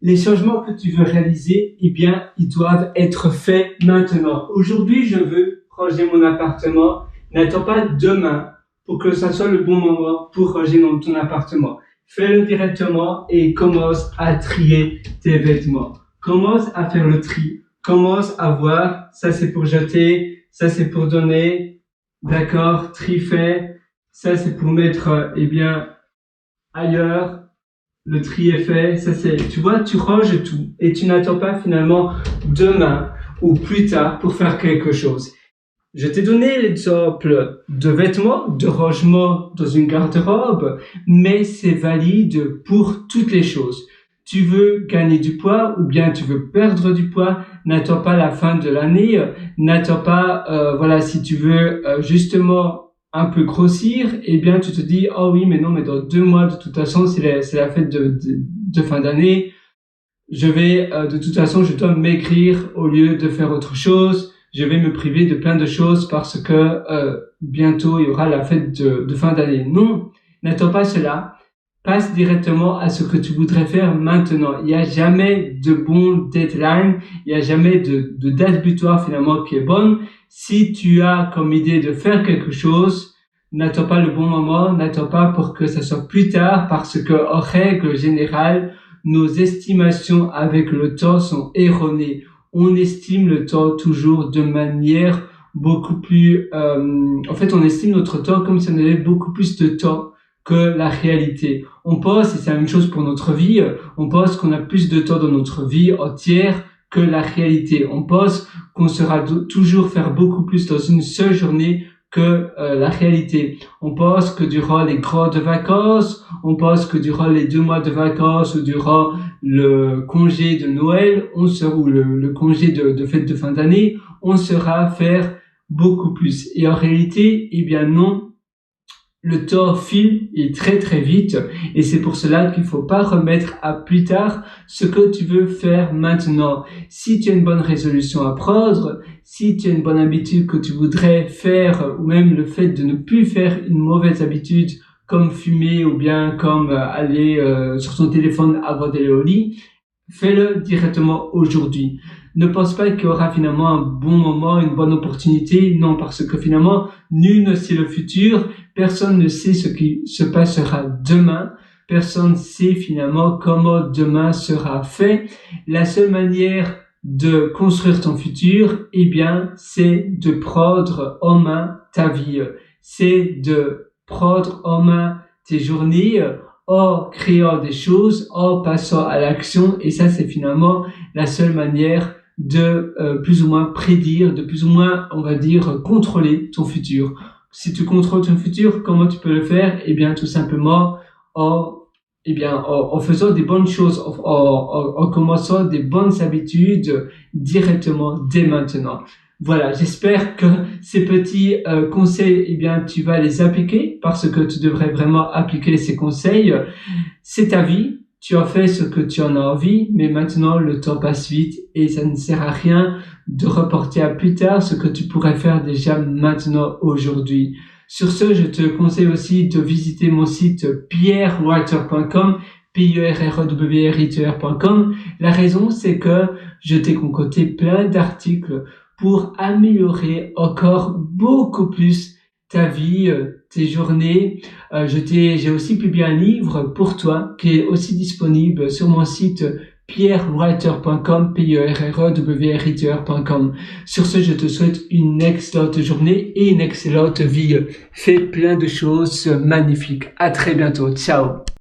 Les changements que tu veux réaliser, eh bien, ils doivent être faits maintenant. Aujourd'hui, je veux ranger mon appartement. N'attends pas demain pour que ça soit le bon moment pour ranger dans ton appartement. Fais-le directement et commence à trier tes vêtements. Commence à faire le tri. Commence à voir, ça c'est pour jeter, ça c'est pour donner. D'accord, tri fait. Ça c'est pour mettre, ailleurs. Le tri est fait, ça c'est, tu vois, tu ranges tout et tu n'attends pas finalement demain ou plus tard pour faire quelque chose. Je t'ai donné l'exemple de vêtements, de rangement dans une garde-robe, mais c'est valide pour toutes les choses. Tu veux gagner du poids ou bien tu veux perdre du poids, n'attends pas la fin de l'année, n'attends pas, si tu veux justement un peu grossir, eh bien tu te dis oh oui mais non mais dans 2 mois de toute façon c'est la fête de fin d'année, je vais de toute façon je dois maigrir au lieu de faire autre chose, je vais me priver de plein de choses parce que bientôt il y aura la fête de fin d'année. Non, n'attends pas cela. Passe directement à ce que tu voudrais faire maintenant. Il n'y a jamais de bon deadline, il n'y a jamais de date butoir finalement qui est bonne. Si tu as comme idée de faire quelque chose, n'attends pas le bon moment, n'attends pas pour que ça soit plus tard parce que en règle générale, nos estimations avec le temps sont erronées. On estime le temps toujours de manière beaucoup plus... on estime notre temps comme si on avait beaucoup plus de temps que la réalité. On pense, et c'est la même chose pour notre vie, on pense qu'on a plus de temps dans notre vie entière que la réalité. On pense qu'on sera toujours faire beaucoup plus dans une seule journée que la réalité. On pense que durant les grandes vacances, on pense que durant les 2 mois de vacances ou durant le congé de Noël, ou le congé de fête de fin d'année, on sera faire beaucoup plus. Et en réalité, eh bien non, le temps file et très très vite et c'est pour cela qu'il faut pas remettre à plus tard ce que tu veux faire maintenant. Si tu as une bonne résolution à prendre, si tu as une bonne habitude que tu voudrais faire ou même le fait de ne plus faire une mauvaise habitude comme fumer ou bien comme aller sur ton téléphone avant d'aller au lit, fais-le directement aujourd'hui. Ne pense pas qu'il y aura finalement un bon moment, une bonne opportunité. Non, parce que finalement, nul ne sait le futur. Personne ne sait ce qui se passera demain. Personne ne sait finalement comment demain sera fait. La seule manière de construire ton futur, eh bien, c'est de prendre en main ta vie. C'est de prendre en main tes journées en créant des choses, en passant à l'action. Et ça, c'est finalement la seule manière de plus ou moins prédire, de plus ou moins, on va dire, contrôler ton futur. Si tu contrôles ton futur, comment tu peux le faire? Eh bien, tout simplement en faisant des bonnes choses, en commençant des bonnes habitudes directement dès maintenant. Voilà, j'espère que ces petits conseils, eh bien, tu vas les appliquer parce que tu devrais vraiment appliquer ces conseils. C'est ta vie. Tu en fais ce que tu en as envie, mais maintenant le temps passe vite et ça ne sert à rien de reporter à plus tard ce que tu pourrais faire déjà maintenant aujourd'hui. Sur ce, je te conseille aussi de visiter mon site pierrewriter.com, pierrewriter.com. La raison, c'est que je t'ai concocté plein d'articles pour améliorer encore beaucoup plus ta vie, tes journées. J'ai aussi publié un livre pour toi qui est aussi disponible sur mon site pierrewriter.com, pierrewriter.com. Sur ce, je te souhaite une excellente journée et une excellente vie. Fais plein de choses magnifiques. À très bientôt. Ciao.